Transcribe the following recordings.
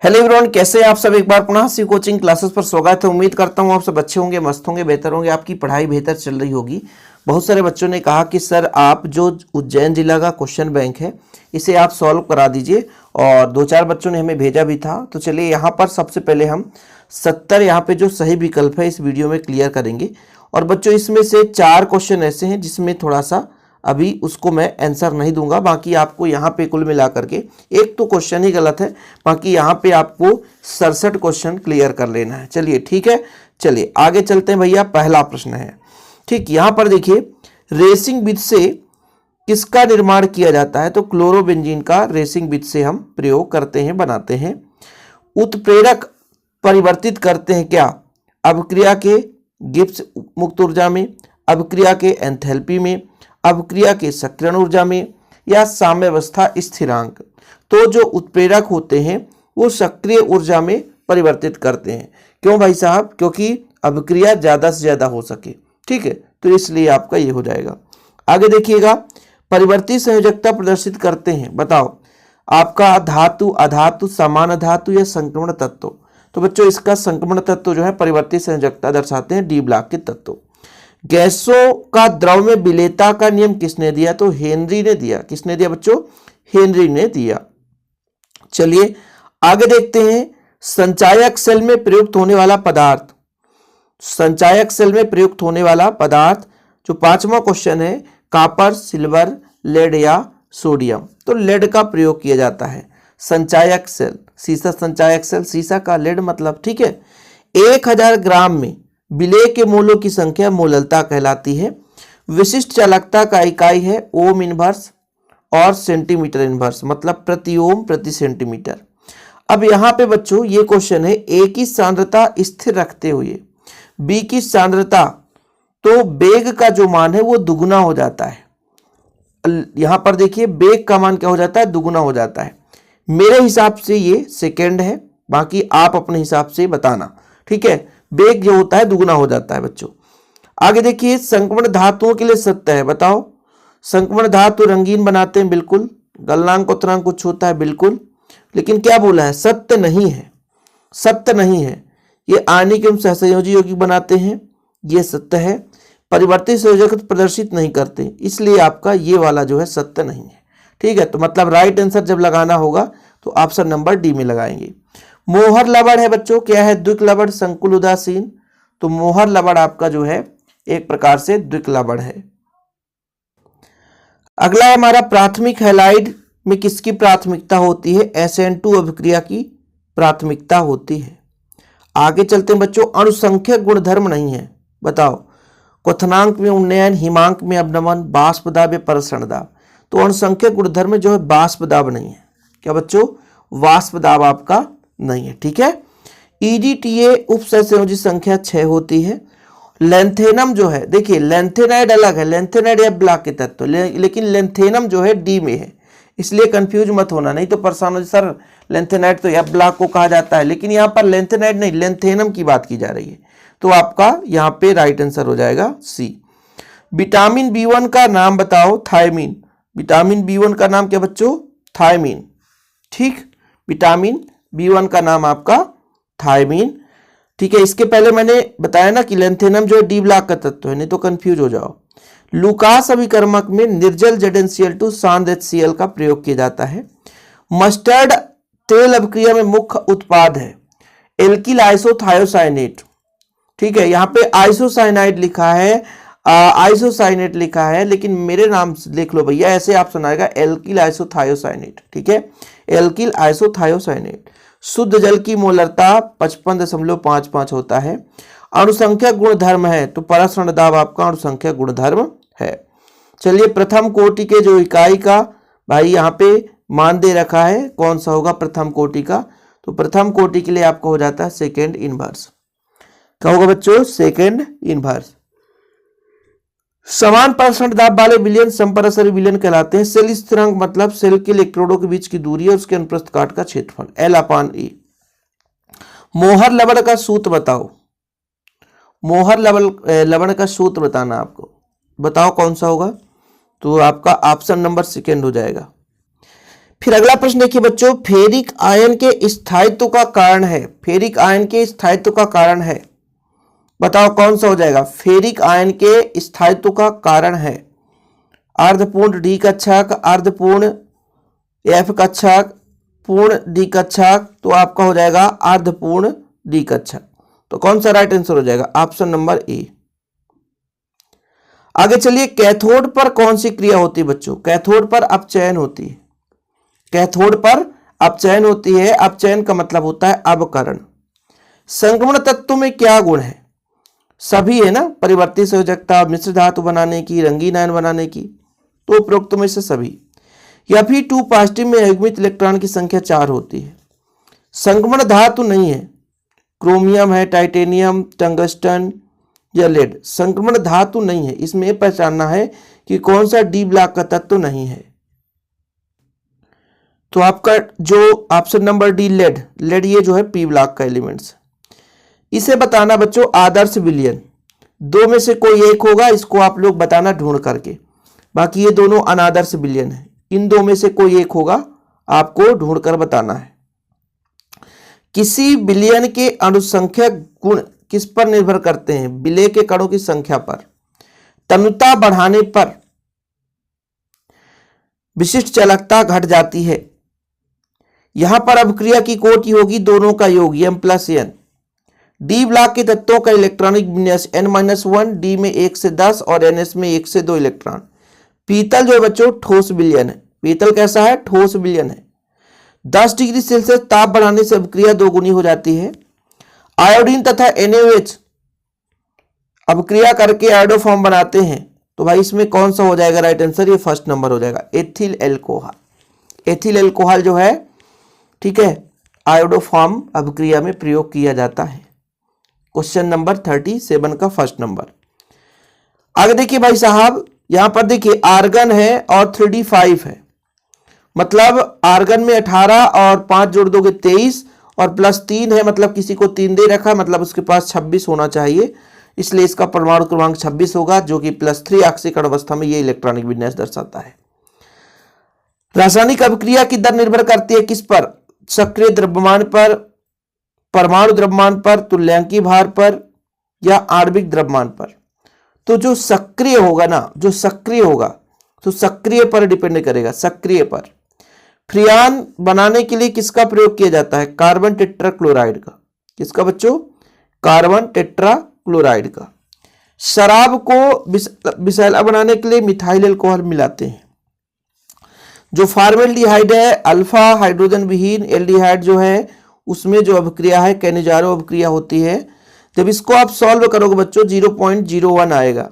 Hello everyone, कैसे हैं आप सब। एक बार पुनः सी कोचिंग क्लासेस पर स्वागत है। उम्मीद करता हूं आप सब अच्छे होंगे, मस्त होंगे, बेहतर होंगे, आपकी पढ़ाई बेहतर चल रही होगी। बहुत सारे बच्चों ने कहा कि सर आप जो उज्जैन जिला का क्वेश्चन बैंक है इसे आप सॉल्व करा दीजिए, और दो चार बच्चों ने हमें भेजा भी था। तो चलिए यहाँ पर सबसे पहले हम 70 यहाँ पे जो सही विकल्प है इस वीडियो में क्लियर करेंगे। और बच्चों इसमें से 4 क्वेश्चन ऐसे हैं जिसमें थोड़ा सा अभी उसको मैं आंसर नहीं दूंगा, बाकी आपको यहाँ पे कुल मिला करके एक तो क्वेश्चन ही गलत है, बाकी यहाँ पे आपको 67 क्वेश्चन क्लियर कर लेना है। चलिए ठीक है, चलिए आगे चलते हैं भैया। पहला प्रश्न है, ठीक, यहाँ पर देखिए, रेसिंग बीज से किसका निर्माण किया जाता है? तो क्लोरोबेंजीन का रेसिंग बीज से हम प्रयोग करते हैं, बनाते हैं। उत्प्रेरक परिवर्तित करते हैं क्या? अभिक्रिया के गिब्स मुक्त ऊर्जा में, अभिक्रिया के एंथैल्पी में, अभिक्रिया के सक्रियण ऊर्जा में, या साम्यावस्था स्थिरांक। तो जो उत्प्रेरक होते हैं वो सक्रिय ऊर्जा में परिवर्तित करते हैं। क्यों भाई साहब? क्योंकि अभिक्रिया ज्यादा से ज्यादा हो सके, ठीक है, तो इसलिए आपका ये हो जाएगा। आगे देखिएगा, परिवर्ती संयोजकता प्रदर्शित करते हैं, बताओ आपका धातु, अधातु, समान धातु या संक्रमण तत्व। तो बच्चों इसका संक्रमण तत्व जो है परिवर्ती संयोजकता दर्शाते हैं डी ब्लॉक के तत्व। गैसों का द्रव में विलेयता का नियम किसने दिया? तो हेनरी ने दिया। किसने दिया बच्चों? हेनरी ने दिया। चलिए आगे देखते हैं, संचायक सेल में प्रयुक्त होने वाला पदार्थ। संचायक सेल में प्रयुक्त होने वाला पदार्थ जो 5वां क्वेश्चन है, कॉपर, सिल्वर, लेड या सोडियम। तो लेड का प्रयोग किया जाता है। संचायक सेल, सीसा संचायक सेल, सीसा का लेड मतलब, ठीक है। 1000 ग्राम में विलेय के मोलों की संख्या मोललता कहलाती है। विशिष्ट चालकता का इकाई है ओम इनवर्स और सेंटीमीटर इनवर्स, मतलब प्रति ओम प्रति सेंटीमीटर। अब यहाँ पे बच्चों ये क्वेश्चन है, ए की सांद्रता स्थिर रखते हुए बी की सांद्रता, तो बेग का जो मान है वो दुगुना हो जाता है। यहाँ पर देखिए बेग का मान क्या हो जाता है? दुगुना हो जाता है। मेरे हिसाब से ये सेकेंड है, बाकी आप अपने हिसाब से बताना, ठीक है। बेग जो होता है दुगुना हो जाता है बच्चों। आगे देखिए, संक्रमण धातुओं के लिए सत्य है, बताओ। संक्रमण धातु रंगीन बनाते हैं, बिल्कुल। गलनांक उत्तरांक कुछ होता है, बिल्कुल। लेकिन क्या बोला है? सत्य नहीं है, सत्य नहीं है। ये आयनिक एवं सहसंयोजी यौगिक बनाते हैं, ये सत्य है। परिवर्ती संयोजक प्रदर्शित नहीं करते, इसलिए आपका ये वाला जो है सत्य नहीं है, ठीक है। तो मतलब राइट आंसर जब लगाना होगा तो ऑप्शन नंबर डी में लगाएंगे। मोहर लवण है बच्चों, क्या है? द्विक लवण, संकुल उदासीन। तो मोहर लवण आपका जो है एक प्रकार से द्विक लवण है। अगला है हमारा, प्राथमिक हैलाइड में किसकी प्राथमिकता होती है? SN2 अभिक्रिया की प्राथमिकता होती है। आगे चलते हैं बच्चों, अणुसंख्यक गुणधर्म नहीं है, बताओ। क्वथनांक में उन्नयन, हिमांक में अवनमन, बाष्प दाब या प्रसरण दाब। तो अणुसंख्यक गुणधर्म जो है बाष्प दाब नहीं है। क्या बच्चों? वाष्प दाब आपका नहीं है, ठीक है। EDTA उपसहसंयोजी संख्या 6 होती है। लेंथेनम जो है, देखिए लेंथेनाइड अलग है, लेंथेनाइड एफ ब्लॉक के तत्व, लेकिन लेंथेनम जो है डी में है, इसलिए कंफ्यूज मत होना, नहीं तो परेशान हो सर लेंथेनाइड तो एफ ब्लॉक को कहा जाता है, लेकिन यहाँ पर लेंथेनाइड नहीं, लेंथेनम की बात की जा रही है। तो आपका यहाँ पे राइट आंसर हो जाएगा सी। विटामिन B1 का नाम बताओ। थायमीन। विटामिन B1 का नाम क्या बच्चों? थायमीन, ठीक। विटामिन B1 का नाम आपका थायमीन, ठीक है। इसके पहले मैंने बताया ना कि लेंथेनम जो है डी ब्लॉक का तत्व है, नहीं तो कंफ्यूज हो जाओ। लुकास अभिकर्मक में निर्जल ZnCl2 शांत HCl का प्रयोग किया जाता है। मस्टर्ड तेल अभिक्रिया में मुख्य उत्पाद है एल्किल आइसोथायोसाइनेट, ठीक है। यहाँ पे आइसोसाइनाइड लिखा है, आइसोसाइनेट लिखा है, लेकिन मेरे नाम से लिख लो भैया, ऐसे आप सुनाएगा एल्किल आइसोथायोसाइनेट, ठीक है। Alkyl isothiocyanate. शुद्ध जल की मोलरता 55.55 होता है। अणुसंख्यक गुणधर्म है, तो प्रसरण दाब आपका अणुसंख्यक गुणधर्म है। चलिए प्रथम कोटि के जो इकाई का भाई यहाँ पे मान दे रखा है, कौन सा होगा प्रथम कोटि का? तो प्रथम कोटि के लिए आपका हो जाता है सेकेंड इनवर्स। क्या होगा बच्चों? Second inverse. समान प्रसरण दाब वाले विलयन संपरस्पर विलयन कहलाते हैं। सेल स्थिरांक मतलब सेल के इलेक्ट्रोडों के बीच की दूरी और उसके अनुप्रस्थ काट का क्षेत्रफल L/E। मोहर लवण का सूत्र बताओ। मोहर लवण का सूत्र बताना आपको, बताओ कौन सा होगा? तो आपका ऑप्शन नंबर सेकेंड हो जाएगा। फिर अगला प्रश्न देखिए बच्चों, फेरिक आयन के स्थायित्व का कारण है। फेरिक आयन के स्थायित्व का कारण है, बताओ कौन सा हो जाएगा। फेरिक आयन के स्थायित्व का कारण है अर्धपूर्ण डी कक्षक, अर्धपूर्ण एफ कक्षक, पूर्ण डी कक्षक, तो आपका हो जाएगा अर्धपूर्ण डी कक्षक। तो कौन सा राइट आंसर हो जाएगा, ऑप्शन नंबर ए। आगे चलिए, कैथोड पर कौन सी क्रिया होती है बच्चों। कैथोड पर अपचयन होती है। कैथोड पर अपचयन होती है। अपचयन का मतलब होता है अवकरण। संक्रमण तत्व में क्या गुण है, सभी है ना, परिवर्ती संयोजकता, मिश्र धातु बनाने की, रंगीन आयन बनाने की, तो उपरोक्त में से सभी। Fe2 पॉजिटिव में युग्मित इलेक्ट्रॉन की संख्या 4 होती है। संक्रमण धातु नहीं है, क्रोमियम है, टाइटेनियम, टंगस्टन या लेड। संक्रमण धातु नहीं है, इसमें यह पहचानना है कि कौन सा डी ब्लॉक का तत्व नहीं है। तो आपका जो option number D lead, lead ये जो है पी ब्लॉक का एलिमेंट्स। इसे बताना बच्चों आदर्श विलयन, दो में से कोई एक होगा, इसको आप लोग बताना ढूंढ करके। बाकी ये दोनों अनादर्श विलयन है, इन दो में से कोई एक होगा, आपको ढूंढकर बताना है। किसी विलयन के अनुसंख्यक गुण किस पर निर्भर करते हैं, विलय के कणों की संख्या पर। तनुता बढ़ाने पर विशिष्ट चालकता घट जाती है। यहां पर अभिक्रिया की कोटि होगी दोनों का योग m+n। डी ब्लॉक के तत्वों का इलेक्ट्रॉनिक विन्यास n-1, डी में 1 से 10 और ns में 1 से 2 इलेक्ट्रॉन। पीतल जो है बच्चों ठोस विलयन है। पीतल कैसा है, ठोस विलयन है। 10 डिग्री सेल्सियस ताप बढ़ाने से अभिक्रिया दोगुनी हो जाती है। आयोडीन तथा NaOH अभिक्रिया करके आयोडोफॉर्म बनाते हैं, तो भाई इसमें कौन सा हो जाएगा राइट आंसर, ये फर्स्ट नंबर हो जाएगा, एथिल एल्कोहल। एथिल एल्कोहल जो है, ठीक है, आयोडोफॉर्म अभिक्रिया में प्रयोग किया जाता है। क्वेश्चन नंबर 37 का फर्स्ट नंबर। आगे देखिए भाई साहब, यहां पर देखिए आर्गन है और 3d5 है, मतलब आर्गन में 18 और 5 जोड़ दोगे 23 और +3 है, मतलब किसी को 3 दे रखा, मतलब उसके पास 26 होना चाहिए, इसलिए इसका परमाणु क्रमांक 26 होगा, जो कि +3 आक्सीकरण अवस्था में ये इलेक्ट्रॉनिक विन्यास दर्शाता है। रासायनिक अभिक्रिया की दर निर्भर करती है किस पर, सक्रिय द्रव्यमान पर, परमाणु द्रव्यमान पर, तुल्यांकी भार पर या आणविक द्रव्यमान पर। तो जो सक्रिय होगा ना, जो सक्रिय होगा तो सक्रिय पर डिपेंड करेगा, सक्रिय पर। फ्रियान बनाने के लिए किसका प्रयोग किया जाता है, कार्बन टेट्राक्लोराइड का। किसका बच्चों, कार्बन टेट्राक्लोराइड का। शराब को विषैला बनाने के लिए मिथाइल अल्कोहल मिलाते हैं। जो फॉर्मेल्डिहाइड है, अल्फा हाइड्रोजन विहीन एल्डिहाइड जो है, उसमें जो अभिक्रिया है कैनिजारो अभिक्रिया होती है। जब इसको आप सॉल्व करोगे बच्चों 0.01 आएगा,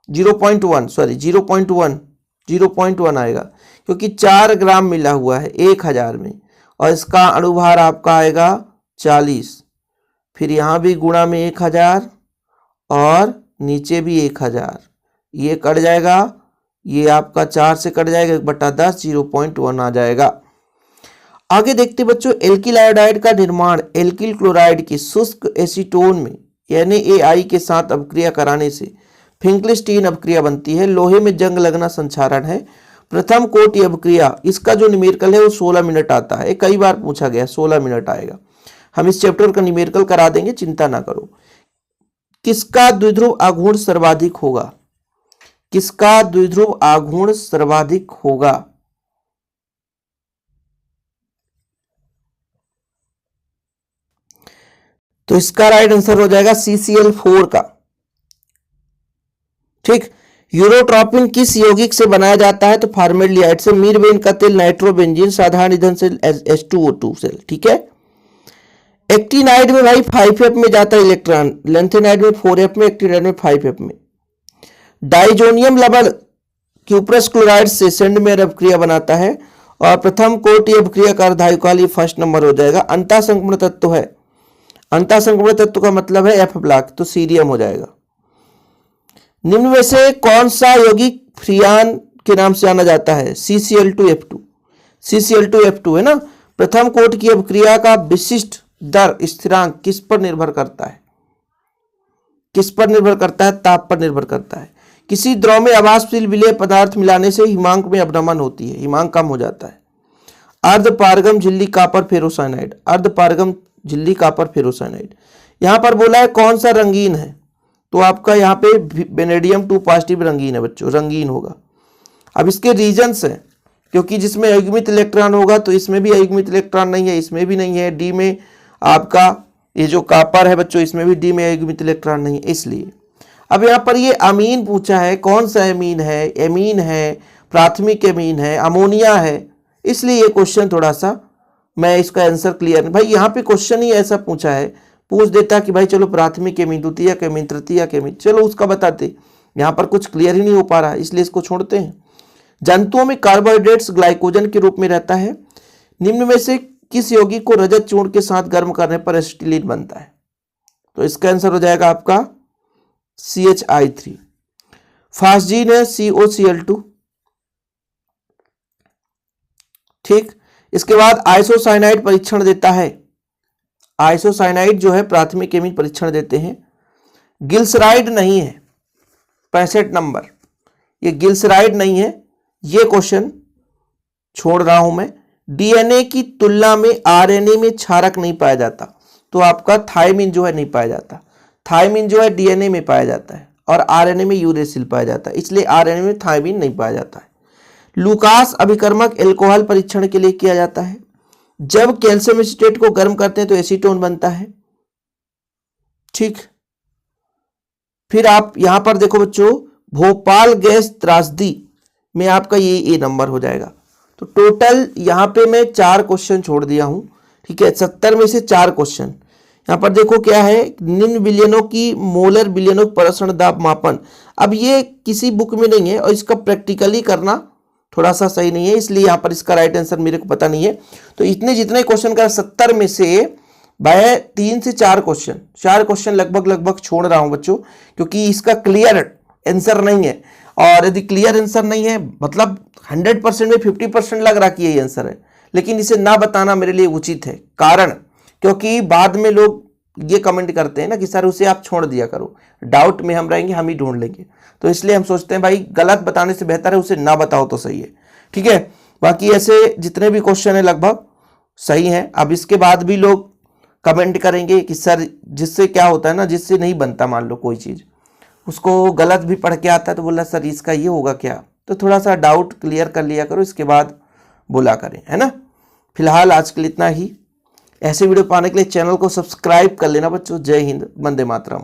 0.1 आएगा, क्योंकि 4 ग्राम मिला हुआ है 1000 में, और इसका अणुभार आपका आएगा 40। फिर यहाँ भी गुणा में 1000 और नीचे भी 1000, ये कट जाएगा, ये आपका 4 से कट जाएगा, 1/10, 0.1 आ जाएगा। आगे देखते बच्चों, एल्किल आयोडाइड का निर्माण एल्किल क्लोराइड की शुष्क एसीटोन में NaAI के साथ अभिक्रिया कराने से फिंकलस्टीन अभिक्रिया बनती है। लोहे में जंग लगना संक्षारण है। प्रथम कोटि अभिक्रिया, इसका जो न्यूमेरिकल है वो 16 मिनट आता है, कई बार पूछा गया, 16 मिनट आएगा। हम इस चैप्टर का न्यूमेरिकल करा देंगे, चिंता ना करो। किसका द्विध्रुव आघूर्ण सर्वाधिक होगा, किसका द्विध्रुव आघूर्ण सर्वाधिक होगा। तो इसका राइट आंसर हो जाएगा CCl4 का। ठीक, यूरोट्रॉपिन किस यौगिक से बनाया जाता है, तो फॉर्मेल्डिहाइड से। मीरबेन का तेल नाइट्रोबेंजीन, साधारण ईंधन से H2O2 से। ठीक है, एक्टिनाइड में भाई 5f में जाता है इलेक्ट्रॉन, लेंथेनाइड में 4f में, एक्टिनाइड में 5f में। डाइजोनियम लवण क्यूप्रस क्लोराइड से सेंडमेयर अभिक्रिया बनाता है, और प्रथम कोटि अभिक्रिया का अर्धायुकाल, ये फर्स्ट नंबर हो जाएगा। अंतः संक्रमण तत्व है, अंतः संक्रमण तत्व का मतलब है F ब्लॉक, तो सीरियम हो जाएगा। निम्न में से कौन सा यौगिक फ्रियान के नाम से जाना जाता है, CCl2F2। CCl2F2 है ना। प्रथम कोट की अभिक्रिया का विशिष्ट दर स्थिरांक किस पर निर्भर करता है, किस पर निर्भर करता है, ताप पर निर्भर करता है। किसी द्रव में अवाष्पशील विलेय पदार्थ मिलाने से हिमांक में अवनमन होती है, हिमांक कम हो जाता है। अर्धपारगम झिल्ली कापर फेरोसाइनाइड, अर्धपारगम झिल्ली कापर फेरोसाइनाइड। यहाँ पर बोला है कौन सा रंगीन है, तो आपका यहाँ पे वेनेडियम 2 पॉजिटिव रंगीन है बच्चों, रंगीन होगा। अब इसके रीजन्स है, क्योंकि जिसमें अयुग्मित इलेक्ट्रॉन होगा तो इसमें भी अयुग्मित इलेक्ट्रॉन नहीं है, इसमें भी नहीं है, डी में आपका ये जो कापर है बच्चों इसमें भी डी में अयुग्मित इलेक्ट्रॉन नहीं है, इसलिए। अब यहाँ पर ये अमीन पूछा है, कौन सा एमीन है, एमीन है, प्राथमिक एमीन है, अमोनिया है, इसलिए ये क्वेश्चन थोड़ा सा मैं इसका आंसर क्लियर नहीं। भाई यहाँ पे क्वेश्चन ही ऐसा पूछा है, पूछ देता कि भाई चलो प्राथमिक एमीन, द्वितीयक एमीन, तृतीयक एमीन, चलो उसका बताते। यहाँ पर कुछ क्लियर ही नहीं हो पा रहा है, इसलिए इसको छोड़ते हैं। जंतुओं में कार्बोहाइड्रेट्स ग्लाइकोजन के रूप में रहता है। निम्न में से किस यौगिक को रजत चूर्ण के साथ गर्म करने पर एसिटिलीन बनता है, तो इसका आंसर हो जाएगा आपका CH3। फास्जीन है COCl2। ठीक, इसके बाद आइसोसाइनाइड परीक्षण देता है। आइसोसाइनाइड जो है प्राथमिक एमीन परीक्षण देते हैं। गिल्सराइड नहीं है, 65 नंबर, ये गिल्सराइड नहीं है, ये क्वेश्चन छोड़ रहा हूं मैं। डीएनए की तुलना में आरएनए में क्षारक नहीं पाया जाता, तो आपका थायमिन जो है नहीं पाया जाता। थायमिन जो है डीएनए में पाया जाता है और आरएनए में यूरेसिल पाया जाता है, इसलिए आरएनए में थायमिन नहीं पाया जाता है। लूकास अभिकर्मक एल्कोहल परीक्षण के लिए किया जाता है। जब कैल्शियम एसीटेट को गर्म करते हैं तो एसीटोन बनता है। ठीक, फिर आप यहां पर देखो बच्चों, भोपाल गैस त्रासदी में आपका ये नंबर हो जाएगा। तो टोटल यहां पे मैं 4 क्वेश्चन छोड़ दिया हूं। ठीक है, 70 में से 4 क्वेश्चन। यहां पर देखो क्या है, निम्न विलयनों की मोलर विलयनों प्रसरण दाब मापन। अब ये किसी बुक में नहीं है और इसका प्रैक्टिकली करना थोड़ा सा सही नहीं है, इसलिए यहां पर इसका राइट आंसर मेरे को पता नहीं है। तो इतने जितने क्वेश्चन का 70 में से मैं 3 से 4 क्वेश्चन, 4 क्वेश्चन लगभग छोड़ रहा हूं बच्चों, क्योंकि इसका क्लियर आंसर नहीं है। और यदि क्लियर आंसर नहीं है मतलब 100% में 50% लग रहा कि यही आंसर है, लेकिन इसे ना बताना मेरे लिए उचित है। कारण क्योंकि बाद में लोग ये कमेंट करते हैं ना कि सर उसे आप छोड़ दिया करो, डाउट में हम रहेंगे, हम ही ढूंढ लेंगे। तो इसलिए हम सोचते हैं भाई गलत बताने से बेहतर है उसे ना बताओ तो सही है। ठीक है, बाकी ऐसे जितने भी क्वेश्चन है लगभग सही है। अब इसके बाद भी लोग कमेंट करेंगे कि सर जिससे क्या होता है ना, जिससे नहीं बनता, मान लो कोई चीज़ उसको गलत भी पढ़ के आता है तो बोला सर इसका ये होगा क्या, तो थोड़ा सा डाउट क्लियर कर लिया करो, इसके बाद बोला करें, है ना। फिलहाल आज के लिए इतना ही। ऐसे वीडियो पाने के लिए चैनल को सब्सक्राइब कर लेना बच्चों। जय हिंद, वंदे मातरम।